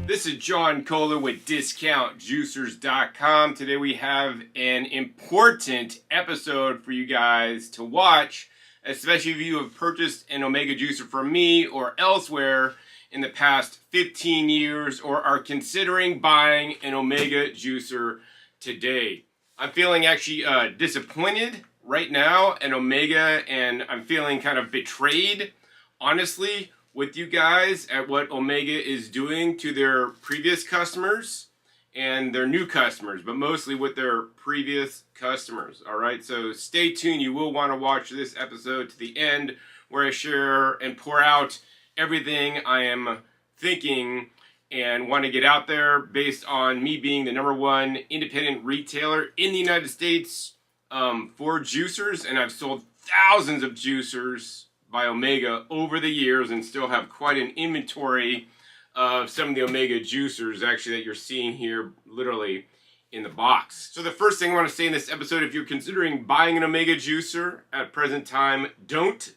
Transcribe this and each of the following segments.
This is John Kohler with DiscountJuicers.com. Today we have an important episode for you guys to watch, especially if you have purchased an Omega juicer from me or elsewhere in the past 15 years or are considering buying an Omega juicer today. I'm feeling actually disappointed right now in Omega, and I'm feeling kind of betrayed, honestly, with you guys at what Omega is doing to their previous customers and their new customers, but mostly with their previous customers. All right, so stay tuned. You will want to watch this episode to the end, where I share and pour out everything I am thinking and want to get out there based on me being the #1 independent retailer in the United States for juicers, and I've sold thousands of juicers by Omega over the years and still have quite an inventory of some of the Omega juicers actually that you're seeing here literally in the box. So the first thing I want to say in this episode, if you're considering buying an Omega juicer at present time, don't.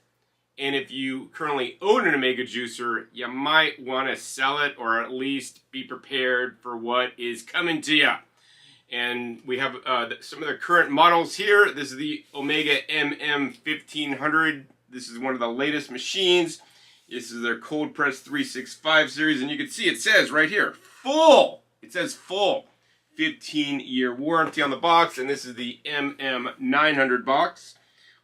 And if you currently own an Omega juicer, you might want to sell it or at least be prepared for what is coming to you. And we have some of the current models here. This is the Omega MM1500. This is one of the latest machines. This is their cold press 365 series, and you can see it says right here, full. It says full 15-year warranty on the box, and this is the MM900 box.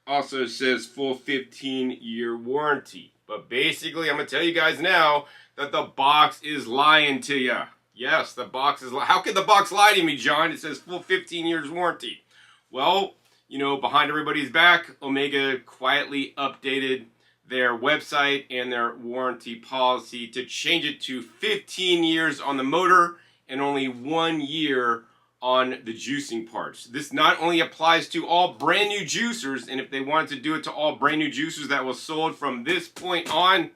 Also says full 15-year warranty. But basically, I'm going to tell you guys now that the box is lying to you. Yes, the box is lying. How could the box lie to me, John? It says full 15 years warranty. Well, you know, behind everybody's back, Omega quietly updated their website and their warranty policy to change it to 15 years on the motor and only 1 year on the juicing parts. This not only applies to all brand new juicers, and if they wanted to do it to all brand new juicers that was sold from this point on,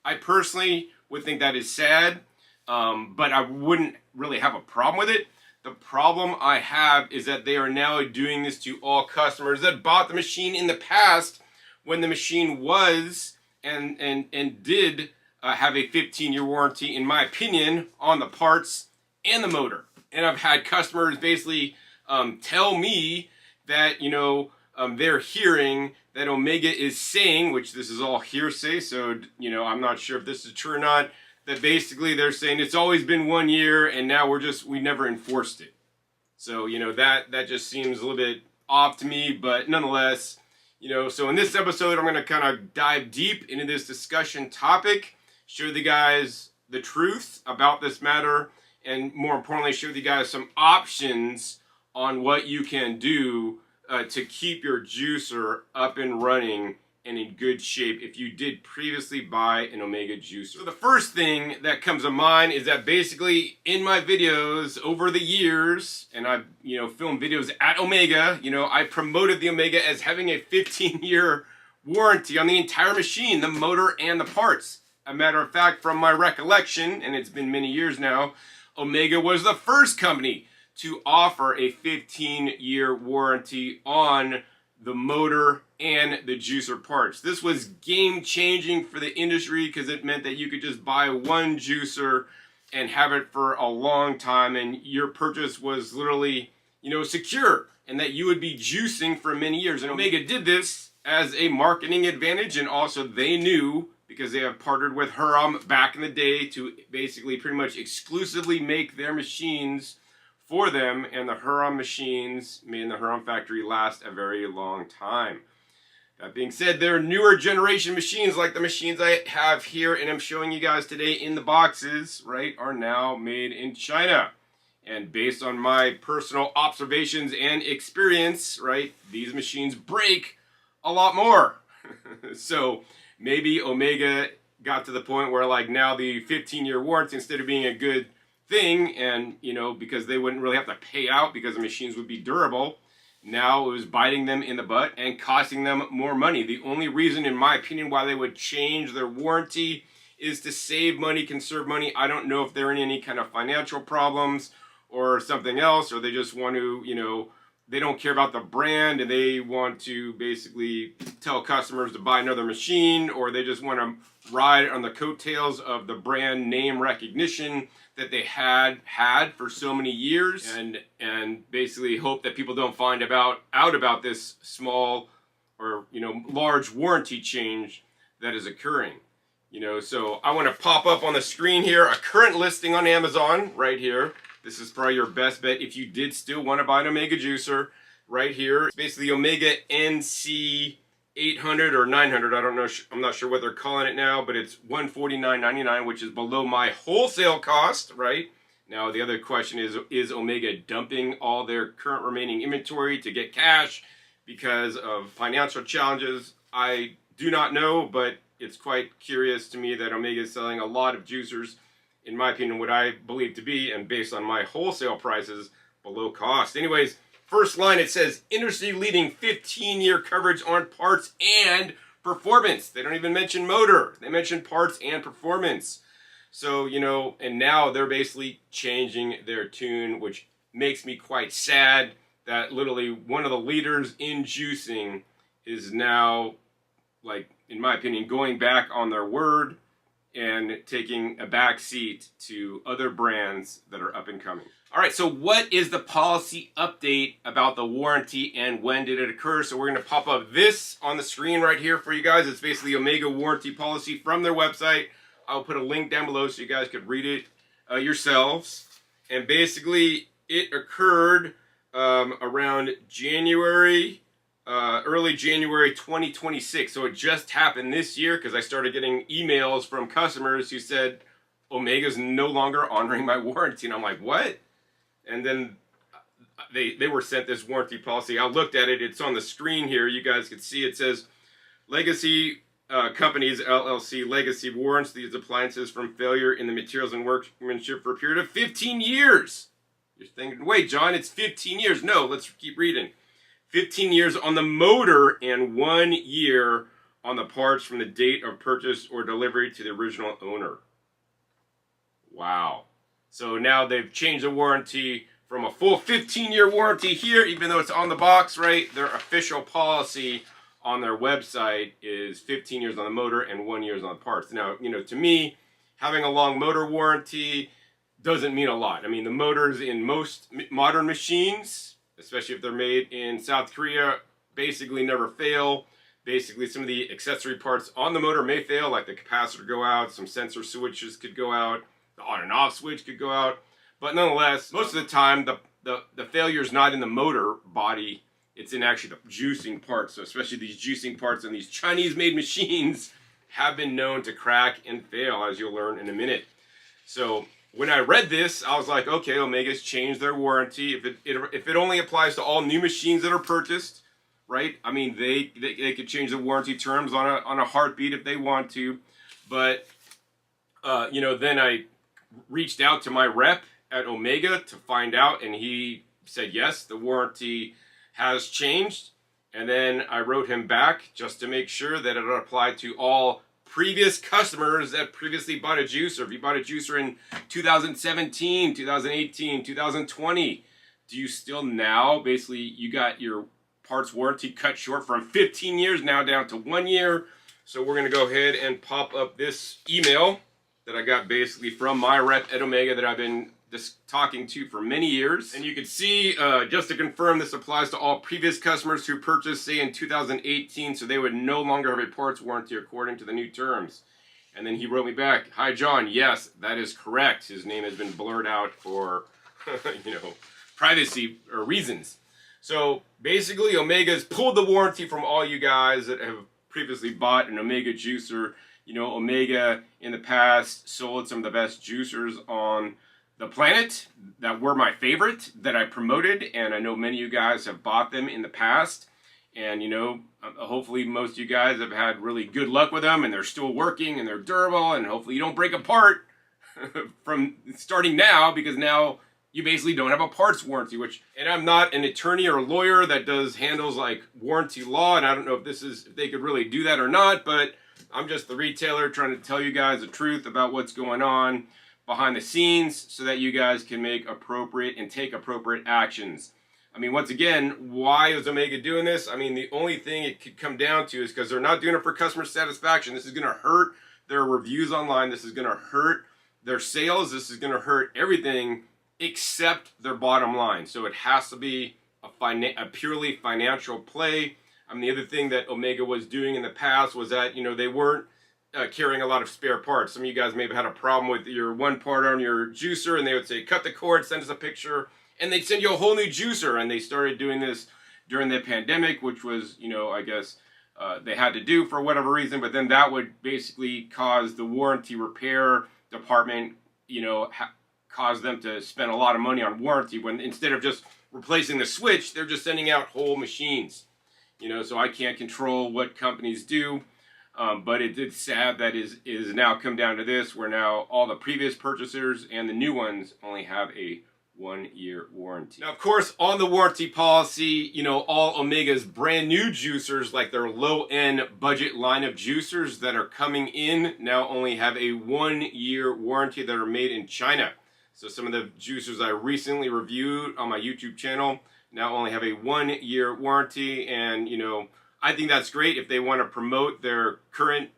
I personally would think that is sad, but I wouldn't really have a problem with it. The problem I have is that they are now doing this to all customers that bought the machine in the past when the machine was and did have a 15-year warranty, in my opinion, on the parts and the motor. And I've had customers basically tell me that, you know, they're hearing that Omega is saying, which this is all hearsay, so, you know, I'm not sure if this is true or not, that basically they're saying it's always been 1 year and now we never enforced it. So, you know, that just seems a little bit off to me, but nonetheless, you know, so in this episode, I'm going to kind of dive deep into this discussion topic, show you guys the truth about this matter, and more importantly, show you guys some options on what you can do to keep your juicer up and running and in good shape if you did previously buy an Omega juicer. So the first thing that comes to mind is that basically in my videos over the years, and I've, you know, filmed videos at Omega, you know, I promoted the Omega as having a 15-year warranty on the entire machine, the motor and the parts. A matter of fact, from my recollection, and it's been many years now, Omega was the first company to offer a 15-year warranty on the motor and the juicer parts. This was game-changing for the industry because it meant that you could just buy one juicer and have it for a long time, and your purchase was literally, you know, secure, and that you would be juicing for many years. And Omega did this as a marketing advantage, and also they knew, because they have partnered with Hurom back in the day to basically pretty much exclusively make their machines for them, and the Hurom machines made in the Hurom factory last a very long time. That being said, their newer generation machines, like the machines I have here and I'm showing you guys today in the boxes, right, are now made in China. And based on my personal observations and experience, right, these machines break a lot more. So maybe Omega got to the point where, like, now the 15-year warranty, instead of being a good thing, and, you know, because they wouldn't really have to pay out because the machines would be durable, now it was biting them in the butt and costing them more money. The only reason, in my opinion, why they would change their warranty is to save money, conserve money. I don't know if they're in any kind of financial problems or something else, or they just want to, you know, they don't care about the brand and they want to basically tell customers to buy another machine, or they just want to ride on the coattails of the brand name recognition that they had for so many years, and basically hope that people don't find out about this small or large warranty change that is occurring. So I want to pop up on the screen here a current listing on Amazon right here. This is probably your best bet if you did still want to buy an Omega juicer right here. It's basically Omega NC 800 or 900. I don't know. I'm not sure what they're calling it now, but it's $149.99, which is below my wholesale cost, right? Now, the other question is Omega dumping all their current remaining inventory to get cash because of financial challenges? I do not know, but it's quite curious to me that Omega is selling a lot of juicers, in my opinion, what I believe to be, and based on my wholesale prices, below cost. Anyways, first line, it says industry-leading 15-year coverage on parts and performance. They don't even mention motor. They mention parts and performance. So, and now they're basically changing their tune, which makes me quite sad that literally one of the leaders in juicing is now, like, in my opinion, going back on their word and taking a back seat to other brands that are up and coming. All right, so what is the policy update about the warranty and when did it occur? So we're going to pop up this on the screen right here for you guys. It's basically Omega warranty policy from their website. I'll put a link down below so you guys could read it yourselves. And basically, it occurred around early January 2026. So it just happened this year because I started getting emails from customers who said, Omega's no longer honoring my warranty. And I'm like, what? And then they were sent this warranty policy. I looked at it. It's on the screen here. You guys can see it says, Legacy Companies, LLC, Legacy warrants these appliances from failure in the materials and workmanship for a period of 15 years. You're thinking, wait, John, it's 15 years. No, let's keep reading. 15 years on the motor and 1 year on the parts from the date of purchase or delivery to the original owner. Wow. So now they've changed the warranty from a full 15-year warranty here, even though it's on the box, right? Their official policy on their website is 15 years on the motor and 1 year on the parts. Now, to me, having a long motor warranty doesn't mean a lot. I mean, the motors in most modern machines, especially if they're made in South Korea, basically never fail. Basically, some of the accessory parts on the motor may fail, like the capacitor go out, some sensor switches could go out, the on and off switch could go out. But nonetheless, most of the time, the failure is not in the motor body, it's in actually the juicing parts. So especially these juicing parts on these Chinese-made machines have been known to crack and fail, as you'll learn in a minute. So when I read this, I was like, okay, Omega's changed their warranty. If it only applies to all new machines that are purchased, right? I mean, they could change the warranty terms on a heartbeat if they want to. But then I reached out to my rep at Omega to find out, and he said yes, the warranty has changed. And then I wrote him back just to make sure that it applied to all previous customers that previously bought a juicer. If you bought a juicer in 2017, 2018, 2020, do you still now, basically, you got your parts warranty cut short from 15 years now down to 1 year. So we're going to go ahead and pop up this email that I got basically from my rep at Omega that I've been talking to for many years. And you can see, just to confirm, this applies to all previous customers who purchased, say, in 2018, so they would no longer have a parts warranty according to the new terms. And then he wrote me back, hi, John, yes, that is correct. His name has been blurred out for, privacy or reasons. So basically, Omega's pulled the warranty from all you guys that have previously bought an Omega juicer. Omega in the past sold some of the best juicers on the planet that were my favorite, that I promoted, and I know many of you guys have bought them in the past. And hopefully most of you guys have had really good luck with them, and they're still working and they're durable, and hopefully you don't break apart from starting now, because now you basically don't have a parts warranty. And I'm not an attorney or lawyer that handles like warranty law, and I don't know if they could really do that or not, but I'm just the retailer trying to tell you guys the truth about what's going on behind the scenes so that you guys can make appropriate and take appropriate actions I mean, once again, why is Omega doing this? I mean, the only thing it could come down to is because they're not doing it for customer satisfaction. This is going to hurt their reviews online. This is going to hurt their sales. This is going to hurt everything except their bottom line. So it has to be a purely financial play. I mean, the other thing that Omega was doing in the past was that, you know, they weren't carrying a lot of spare parts. Some of you guys may have had a problem with your one part on your juicer, and they would say, cut the cord, send us a picture, and they'd send you a whole new juicer. And they started doing this during the pandemic, which was, you know, I guess they had to do for whatever reason. But then that would basically cause the warranty repair department, you know, cause them to spend a lot of money on warranty when instead of just replacing the switch, they're just sending out whole machines. You know, so I can't control what companies do. But it's sad that is now come down to this, where now all the previous purchasers and the new ones only have a 1-year warranty. Now, of course, on the warranty policy, you know, all Omega's brand new juicers, like their low-end budget line of juicers that are coming in, now only have a 1-year warranty that are made in China. So some of the juicers I recently reviewed on my YouTube channel now only have a 1-year warranty, and, you know, I think that's great if they want to promote their current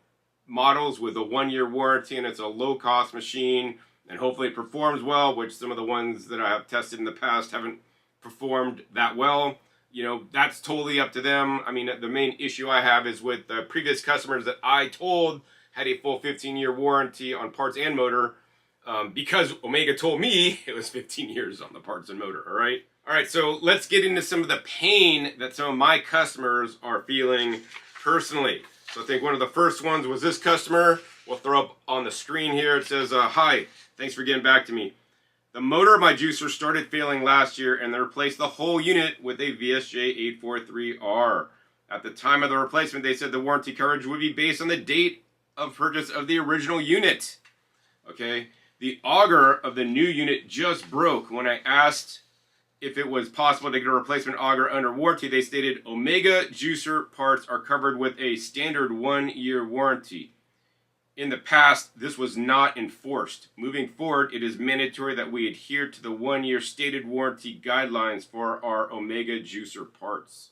models with a 1-year warranty and it's a low-cost machine and hopefully it performs well, which some of the ones that I have tested in the past haven't performed that well. You know, that's totally up to them. I mean, the main issue I have is with the previous customers that I told had a full 15-year warranty on parts and motor, because Omega told me it was 15 years on the parts and motor, all right? All right, so let's get into some of the pain that some of my customers are feeling personally. So I think one of the first ones was this customer. We'll throw up on the screen here. It says, hi, thanks for getting back to me. The motor of my juicer started failing last year and they replaced the whole unit with a VSJ 843R. At the time of the replacement, they said the warranty coverage would be based on the date of purchase of the original unit. Okay, the auger of the new unit just broke. When I asked if it was possible to get a replacement auger under warranty, they stated Omega juicer parts are covered with a standard 1-year warranty. In the past, this was not enforced. Moving forward, it is mandatory that we adhere to the 1-year stated warranty guidelines for our Omega juicer parts.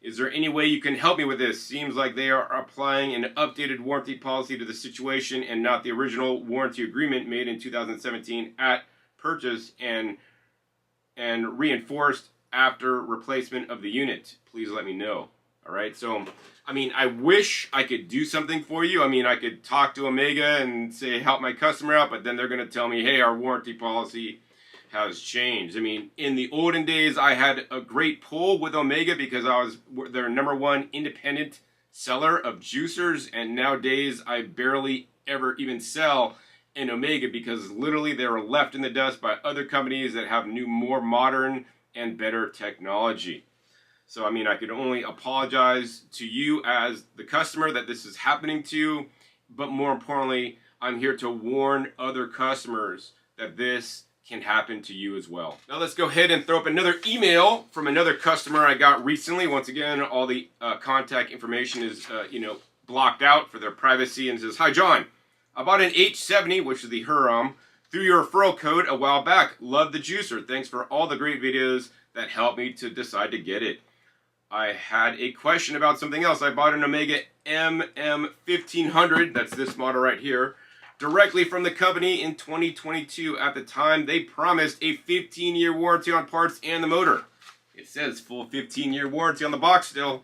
Is there any way you can help me with this? Seems like they are applying an updated warranty policy to the situation and not the original warranty agreement made in 2017 at purchase and reinforced after replacement of the unit. Please let me know. All right, so I mean, I wish I could do something for you. I mean, I could talk to Omega and say help my customer out, but then they're going to tell me, hey, our warranty policy has changed. I mean, in the olden days, I had a great pull with Omega because I was their #1 independent seller of juicers, and nowadays I barely ever even sell an Omega because literally they were left in the dust by other companies that have new, more modern and better technology. So, I mean, I could only apologize to you as the customer that this is happening to, but more importantly, I'm here to warn other customers that this can happen to you as well. Now let's go ahead and throw up another email from another customer I got recently. Once again, all the contact information is, blocked out for their privacy, and says, hi John, I bought an H70, which is the Hurom, through your referral code a while back. Love the juicer. Thanks for all the great videos that helped me to decide to get it. I had a question about something else. I bought an Omega MM1500, that's this model right here, directly from the company in 2022. At the time, they promised a 15-year warranty on parts and the motor. It says full 15-year warranty on the box still.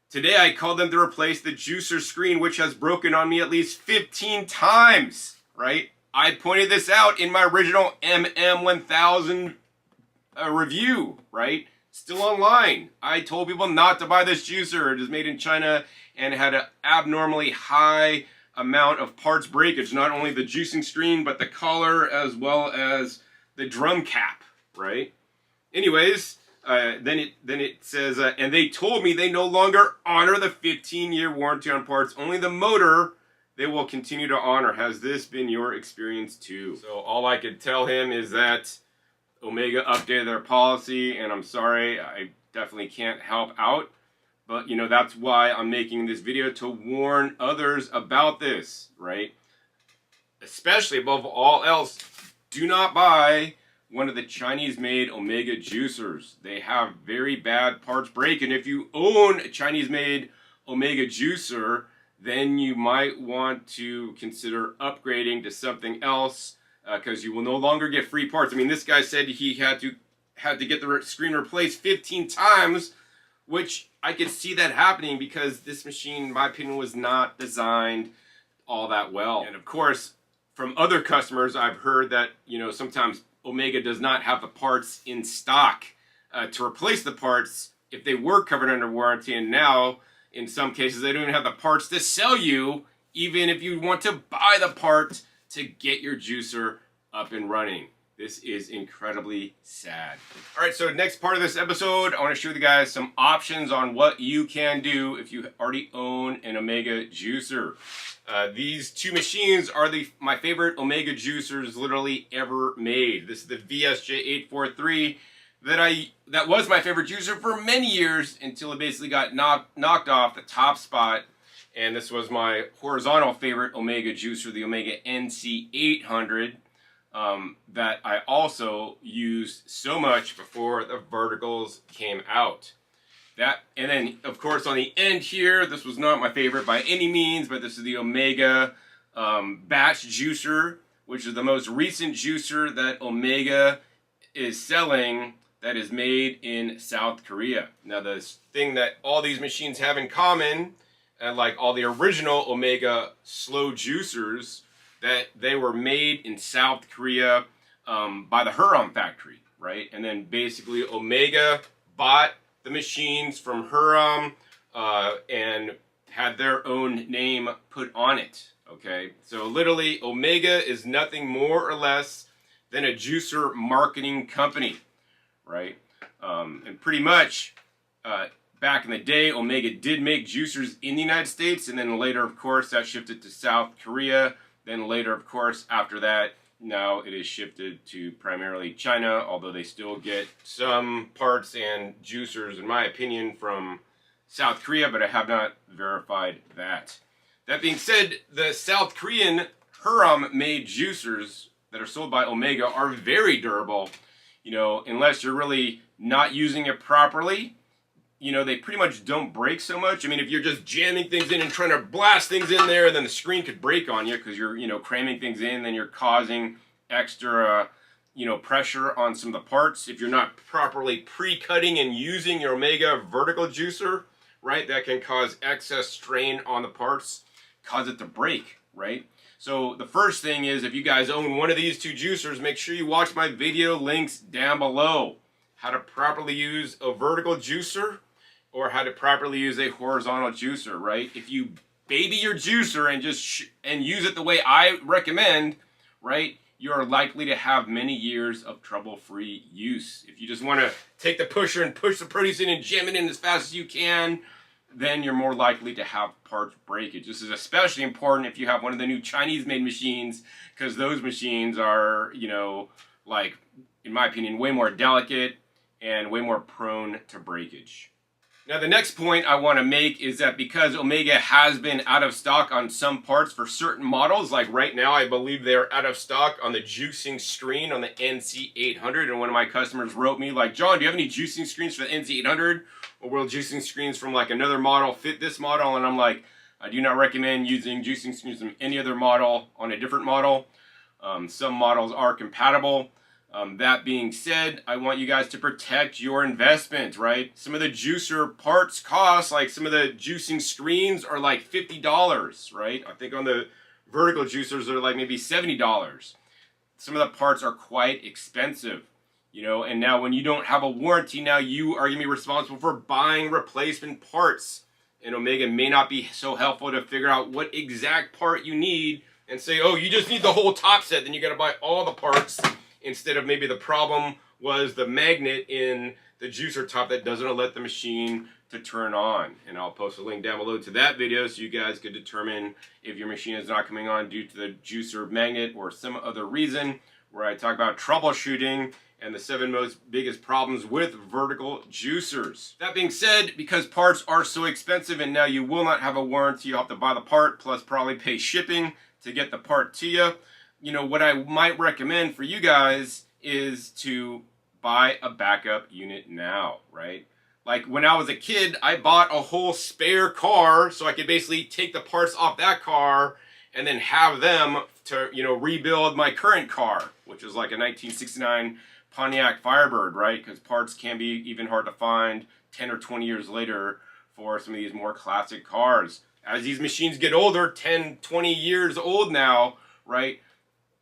Today, I called them to replace the juicer screen, which has broken on me at least 15 times, right? I pointed this out in my original MM1000 review, right? Still online. I told people not to buy this juicer. It is made in China and had an abnormally high amount of parts breakage. Not only the juicing screen, but the collar as well as the drum cap, right? Anyways, then it says, and they told me they no longer honor the 15-year warranty on parts. Only the motor they will continue to honor. Has this been your experience too? So all I could tell him is that Omega updated their policy, and I'm sorry, I definitely can't help out. But, that's why I'm making this video, to warn others about this, right? Especially above all else, do not buy one of the Chinese-made Omega juicers. They have very bad parts break, and if you own a Chinese-made Omega juicer, then you might want to consider upgrading to something else, because you will no longer get free parts. I mean, this guy said he had to get the screen replaced 15 times, which I could see that happening because this machine, in my opinion, was not designed all that well. And of course, from other customers, I've heard that, sometimes Omega does not have the parts in stock to replace the parts if they were covered under warranty, and now in some cases they don't even have the parts to sell you, even if you want to buy the part to get your juicer up and running. This is incredibly sad. All right, so next part of this episode, I want to show you guys some options on what you can do if you already own an Omega juicer. These two machines are my favorite Omega juicers literally ever made. This is the VSJ843 that was my favorite juicer for many years until it basically got knocked off the top spot. And this was my horizontal favorite Omega juicer, the Omega NC800. That I also used so much before the verticals came out. And then, of course, on the end here, this was not my favorite by any means, but this is the Omega batch juicer, which is the most recent juicer that Omega is selling that is made in South Korea. Now, the thing that all these machines have in common, like all the original Omega slow juicers, that they were made in South Korea by the Hurom factory, right? And then basically Omega bought the machines from Hurom and had their own name put on it, okay? So literally Omega is nothing more or less than a juicer marketing company, right? And pretty much back in the day, Omega did make juicers in the United States, and then later, of course, that shifted to South Korea. Then later, of course, after that, now it is shifted to primarily China, although they still get some parts and juicers, in my opinion, from South Korea, but I have not verified that. That being said, the South Korean Hurom-made juicers that are sold by Omega are very durable, unless you're really not using it properly. They pretty much don't break so much. I mean, if you're just jamming things in and trying to blast things in there, then the screen could break on you because you're, cramming things in, then you're causing extra, pressure on some of the parts. If you're not properly pre-cutting and using your Omega vertical juicer, right, that can cause excess strain on the parts, cause it to break, right? So the first thing is, if you guys own one of these two juicers, make sure you watch my video links down below. How to properly use a vertical juicer, or how to properly use a horizontal juicer, right? If you baby your juicer and just and use it the way I recommend, right, you are likely to have many years of trouble-free use. If you just want to take the pusher and push the produce in and jam it in as fast as you can, then you're more likely to have parts breakage. This is especially important if you have one of the new Chinese-made machines, because those machines are, like, in my opinion, way more delicate and way more prone to breakage. Now, the next point I want to make is that because Omega has been out of stock on some parts for certain models, like right now I believe they're out of stock on the juicing screen on the NC800, and one of my customers wrote me like, John, do you have any juicing screens for the NC800? Or will juicing screens from like another model fit this model? And I'm like, I do not recommend using juicing screens from any other model on a different model. Some models are compatible. That being said, I want you guys to protect your investment, right? Some of the juicer parts cost, like some of the juicing screens are like $50, right? I think on the vertical juicers they're like maybe $70. Some of the parts are quite expensive, and now when you don't have a warranty, now you are going to be responsible for buying replacement parts. And Omega may not be so helpful to figure out what exact part you need and say, oh, you just need the whole top set, then you got to buy all the parts. Instead of maybe the problem was the magnet in the juicer top that doesn't let the machine to turn on. And I'll post a link down below to that video so you guys could determine if your machine is not coming on due to the juicer magnet or some other reason, where I talk about troubleshooting and the 7 most biggest problems with vertical juicers. That being said, because parts are so expensive and now you will not have a warranty, you'll have to buy the part plus probably pay shipping to get the part to you. What I might recommend for you guys is to buy a backup unit now, right? Like when I was a kid, I bought a whole spare car so I could basically take the parts off that car and then have them to, rebuild my current car, which is like a 1969 Pontiac Firebird, right? Because parts can be even hard to find 10 or 20 years later for some of these more classic cars. As these machines get older, 10, 20 years old now, right?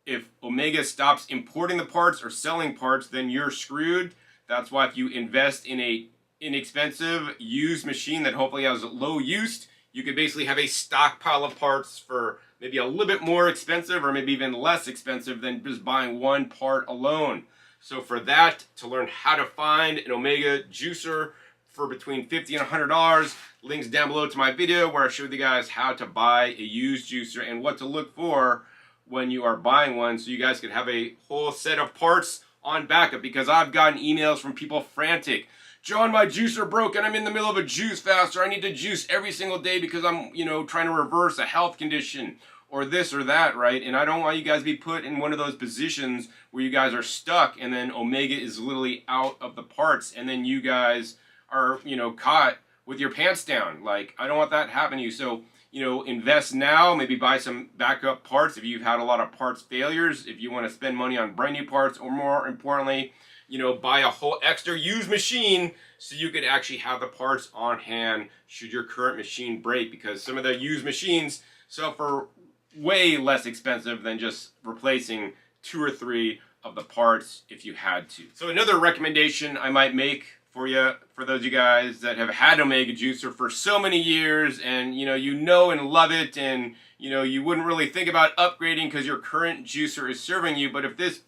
If Omega stops importing the parts or selling parts, then you're screwed. That's why if you invest in a inexpensive used machine that hopefully has low use, you could basically have a stockpile of parts for maybe a little bit more expensive or maybe even less expensive than just buying one part alone. So for that, to learn how to find an Omega juicer for between $50 and $100, links down below to my video where I showed you guys how to buy a used juicer and what to look for when you are buying one, so you guys could have a whole set of parts on backup, because I've gotten emails from people frantic. John, my juicer broke and I'm in the middle of a juice fast, or I need to juice every single day because I'm, trying to reverse a health condition or this or that, right? And I don't want you guys to be put in one of those positions where you guys are stuck and then Omega is literally out of the parts and then you guys are, caught with your pants down. Like, I don't want that to happen to you. So, invest now, maybe buy some backup parts if you've had a lot of parts failures, if you want to spend money on brand new parts, or more importantly, buy a whole extra used machine so you could actually have the parts on hand should your current machine break, because some of the used machines sell for way less expensive than just replacing 2 or 3 of the parts if you had to. So another recommendation I might make for you, for those of you guys that have had Omega juicer for so many years and and love it, and you wouldn't really think about upgrading because your current juicer is serving you, but if this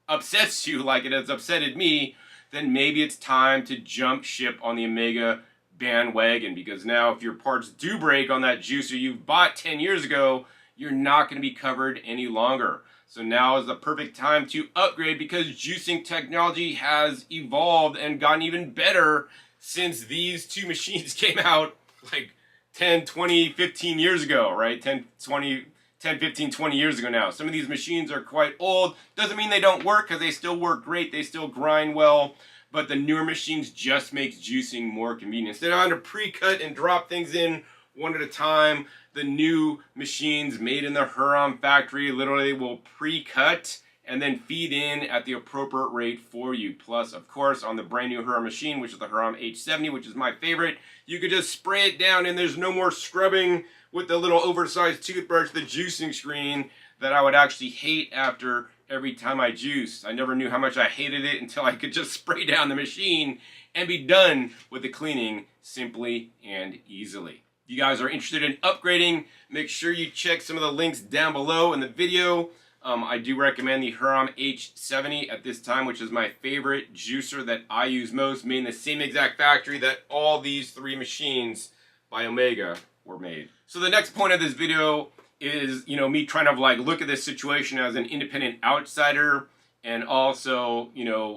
upsets you like it has upsetted me, then maybe it's time to jump ship on the Omega bandwagon, because now if your parts do break on that juicer you bought 10 years ago, you're not going to be covered any longer. So now is the perfect time to upgrade, because juicing technology has evolved and gotten even better since these 2 machines came out like 10, 20, 15 years ago, right? 10, 15, 20 years ago now. Some of these machines are quite old. Doesn't mean they don't work, because they still work great. They still grind well. But the newer machines just makes juicing more convenient. Instead of having to pre-cut and drop things in one at a time, the new machines made in the Hurom factory literally will pre-cut and then feed in at the appropriate rate for you. Plus, of course, on the brand new Hurom machine, which is the Hurom H70, which is my favorite, you could just spray it down and there's no more scrubbing with the little oversized toothbrush, the juicing screen that I would actually hate after every time I juice. I never knew how much I hated it until I could just spray down the machine and be done with the cleaning simply and easily. If you guys are interested in upgrading, make sure you check some of the links down below in the video. I do recommend the Hurom H70 at this time, which is my favorite juicer that I use most, made in the same exact factory that all these 3 machines by Omega were made. So the next point of this video is, me trying to look at this situation as an independent outsider, and also,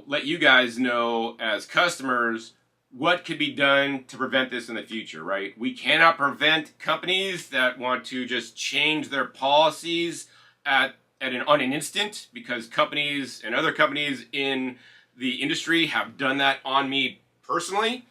let you guys know as customers what could be done to prevent this in the future, right? We cannot prevent companies that want to just change their policies on an instant, because companies and other companies in the industry have done that on me personally.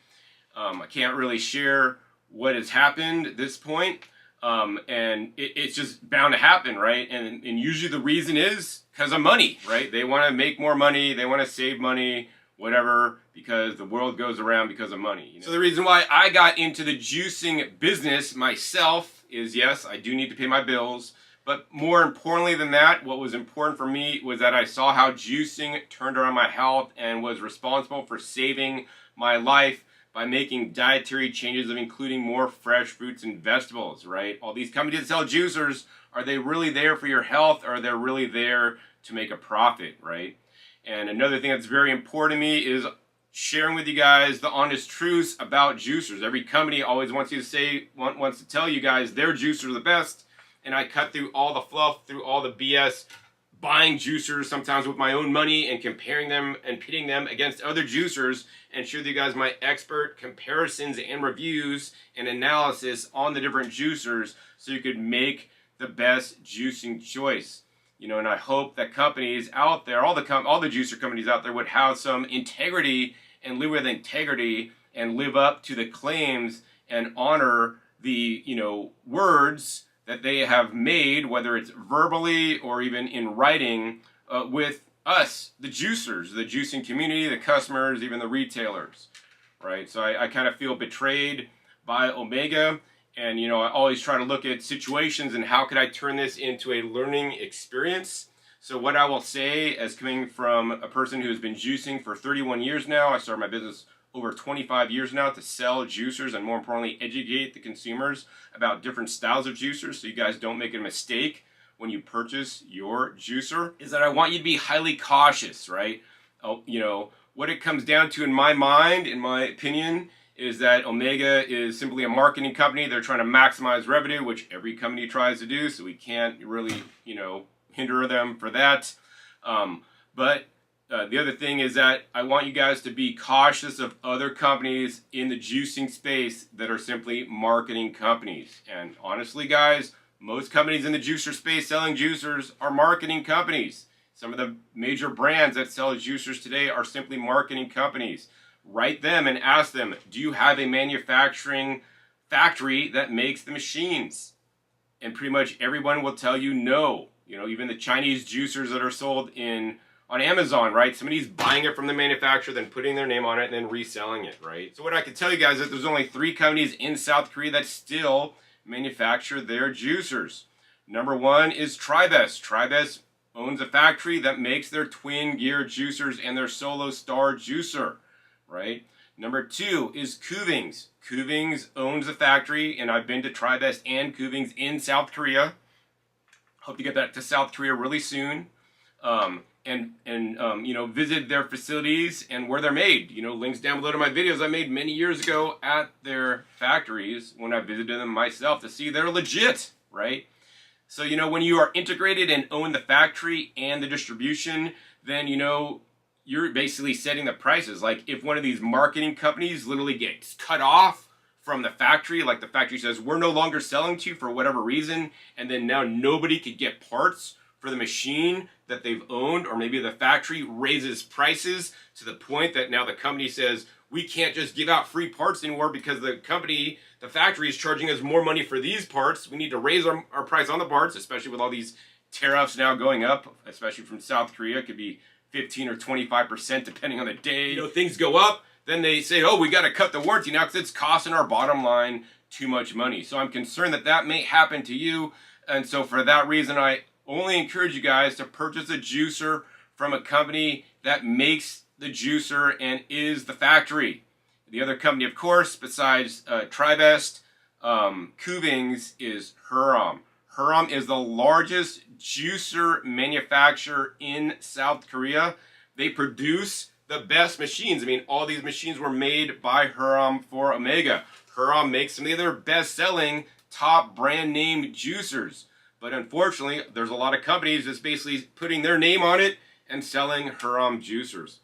I can't really share what has happened at this point, and it's just bound to happen, right? And usually the reason is because of money, right? They want to make more money, they want to save money, whatever, because the world goes around because of money. So the reason why I got into the juicing business myself is, yes, I do need to pay my bills, but more importantly than that, what was important for me was that I saw how juicing turned around my health and was responsible for saving my life by making dietary changes of including more fresh fruits and vegetables, right? All these companies that sell juicers, are they really there for your health, or are they really there to make a profit, right? And another thing that's very important to me is sharing with you guys the honest truths about juicers. Every company always wants to tell you guys their juicers are the best, and I cut through all the fluff, through all the BS, buying juicers sometimes with my own money and comparing them and pitting them against other juicers, and share with you guys my expert comparisons and reviews and analysis on the different juicers so you could make the best juicing choice. And I hope that companies out there, all the juicer companies out there, would have some integrity and live with integrity and live up to the claims and honor the words that they have made, whether it's verbally or even in writing, with us, the juicers, the juicing community, the customers, even the retailers, right? So I kind of feel betrayed by Omega, and I always try to look at situations and how could I turn this into a learning experience. So what I will say, as coming from a person who has been juicing for 31 years now, I started my business over 25 years now to sell juicers and, more importantly, educate the consumers about different styles of juicers so you guys don't make a mistake when you purchase your juicer, is that I want you to be highly cautious, right? What it comes down to in my mind, in my opinion, is that Omega is simply a marketing company. They're trying to maximize revenue, which every company tries to do, so we can't really, hinder them for that. But the other thing is that I want you guys to be cautious of other companies in the juicing space that are simply marketing companies. And honestly, guys, most companies in the juicer space selling juicers are marketing companies. Some of the major brands that sell juicers today are simply marketing companies. Write them and ask them, do you have a manufacturing factory that makes the machines? And pretty much everyone will tell you no. Even the Chinese juicers that are sold on Amazon, right? Somebody's buying it from the manufacturer, then putting their name on it, and then reselling it, right? So what I can tell you guys is that there's only 3 companies in South Korea that still manufacture their juicers. Number 1 is Tribest. Tribest owns a factory that makes their twin gear juicers and their Solo Star juicer, right? Number 2 is Kuvings. Kuvings owns a factory, and I've been to Tribest and Kuvings in South Korea. Hope to get back to South Korea really soon. Visit their facilities and where they're made. Links down below to my videos I made many years ago at their factories when I visited them myself to see they're legit, right? So, when you are integrated and own the factory and the distribution, then, you're basically setting the prices. Like if one of these marketing companies literally gets cut off from the factory, like the factory says, we're no longer selling to you for whatever reason, and then now nobody could get parts for the machine that they've owned, or maybe the factory raises prices to the point that now the company says, we can't just give out free parts anymore because the factory is charging us more money for these parts. We need to raise our price on the parts, especially with all these tariffs now going up, especially from South Korea. It could be 15 or 25% depending on the day. Things go up, then they say, oh, we got to cut the warranty now because it's costing our bottom line too much money. So I'm concerned that may happen to you. And so for that reason, I only encourage you guys to purchase a juicer from a company that makes the juicer and is the factory. The other company, of course, besides Tribest, Kuvings, is Hurom. Hurom is the largest juicer manufacturer in South Korea. They produce the best machines. All these machines were made by Hurom for Omega. Hurom makes some of their best-selling top brand name juicers. But unfortunately, there's a lot of companies that's basically putting their name on it and selling Hurom juicers.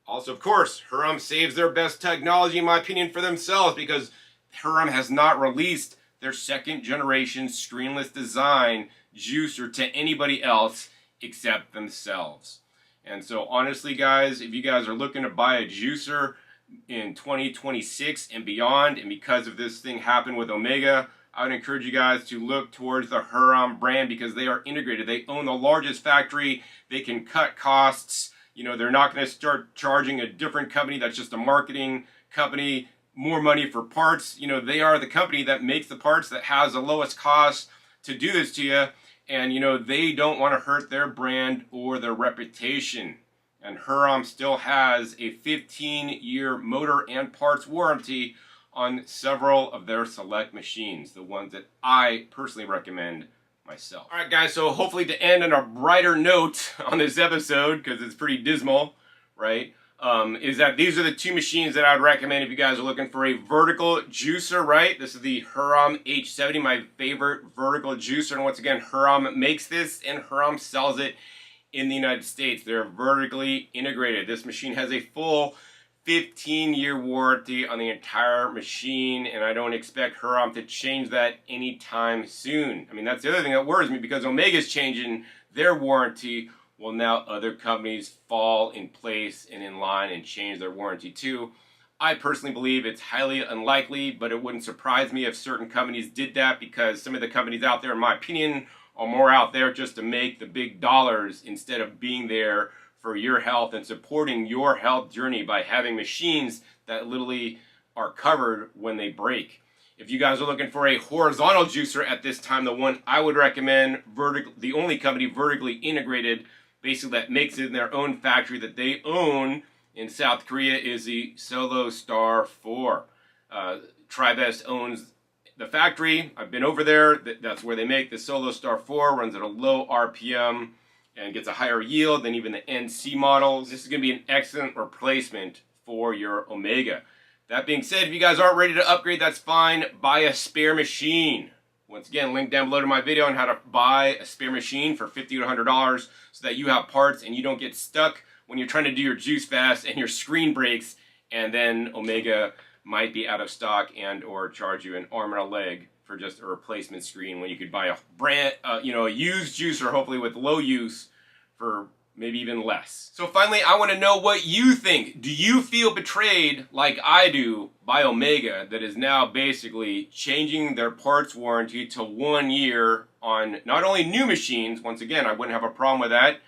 Also, of course, Hurom saves their best technology, in my opinion, for themselves because Hurom has not released their 2nd generation screenless design juicer to anybody else except themselves. And so honestly, guys, if you guys are looking to buy a juicer in 2026 and beyond, and because of this thing happened with Omega, I would encourage you guys to look towards the Hurom brand because they are integrated. They own the largest factory. They can cut costs. They're not going to start charging a different company that's just a marketing company more money for parts. They are the company that makes the parts that has the lowest cost to do this to you. And, they don't want to hurt their brand or their reputation. And Hurom still has a 15-year motor and parts warranty on several of their select machines, the ones that I personally recommend myself. All right, guys, so hopefully to end on a brighter note on this episode, because it's pretty dismal, right, is that these are the 2 machines that I would recommend if you guys are looking for a vertical juicer, right? This is the Hurom H70, my favorite vertical juicer, and once again, Hurom makes this, and Hurom sells it in the United States. They're vertically integrated. This machine has a full 15-year warranty on the entire machine, and I don't expect Hurom to change that anytime soon. I mean, that's the other thing that worries me, because Omega's changing their warranty. Well, now other companies fall in place and in line and change their warranty too. I personally believe it's highly unlikely, but it wouldn't surprise me if certain companies did that, because some of the companies out there, in my opinion, are more out there just to make the big dollars instead of being there for your health and supporting your health journey by having machines that literally are covered when they break. If you guys are looking for a horizontal juicer at this time, the one I would recommend, the only company vertically integrated, basically that makes it in their own factory that they own in South Korea, is the Solo Star 4. Tribest owns the factory. I've been over there. That's where they make the Solo Star 4. Runs at a low RPM and gets a higher yield than even the NC models. This is going to be an excellent replacement for your Omega. That being said, if you guys aren't ready to upgrade, that's fine. Buy a spare machine. Once again, link down below to my video on how to buy a spare machine for $50 to $100 so that you have parts and you don't get stuck when you're trying to do your juice fast and your screen breaks, and then Omega might be out of stock and or charge you an arm and a leg for just a replacement screen, when you could buy a brand, a used juicer, hopefully with low use, for maybe even less. So finally, I want to know what you think. Do you feel betrayed like I do by Omega, that is now basically changing their parts warranty to 1 year on not only new machines, once again, I wouldn't have a problem with that,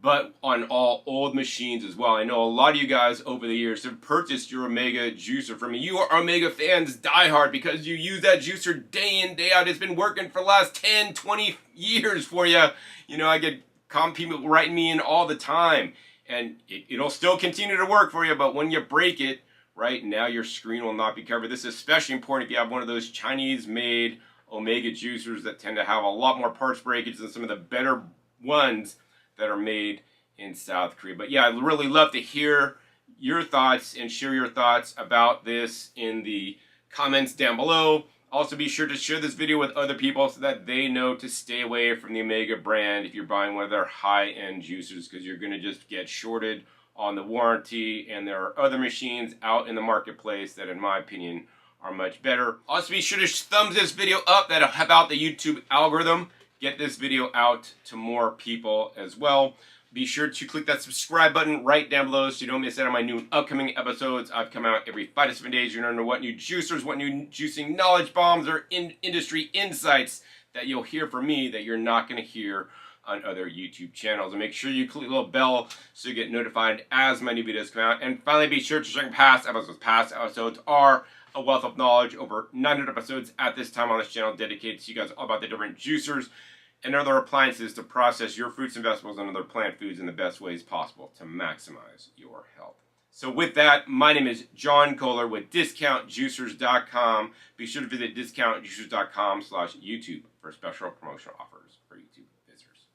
but on all old machines as well. I know a lot of you guys over the years have purchased your Omega juicer from me. You are Omega fans diehard because you use that juicer day in, day out. It's been working for the last 10, 20 years for you. You know, I get people writing me in all the time, and it'll still continue to work for you, but when you break it, right, now your screen will not be covered. This is especially important if you have one of those Chinese-made Omega juicers that tend to have a lot more parts breakage than some of the better ones that are made in South Korea. But yeah, I'd really love to hear your thoughts and share your thoughts about this in the comments down below. Also, be sure to share this video with other people so that they know to stay away from the Omega brand if you're buying one of their high-end juicers, because you're going to just get shorted on the warranty, and there are other machines out in the marketplace that, in my opinion, are much better. Also, be sure to thumbs this video up. That'll help out the YouTube algorithm. Get this video out to more people as well. Be sure to click that subscribe button right down below so you don't miss out on my new upcoming episodes. I've come out every 5 to 7 days. You're going to know what new juicers, what new juicing knowledge bombs, or industry insights that you'll hear from me that you're not going to hear on other YouTube channels. And make sure you click the little bell so you get notified as my new videos come out. And finally, be sure to check past episodes. Past episodes are a wealth of knowledge. Over 900 episodes at this time on this channel dedicated to you guys all about the different juicers and other appliances to process your fruits and vegetables and other plant foods in the best ways possible to maximize your health. So with that, my name is John Kohler with DiscountJuicers.com. Be sure to visit DiscountJuicers.com/YouTube for special promotional offers for YouTube visitors.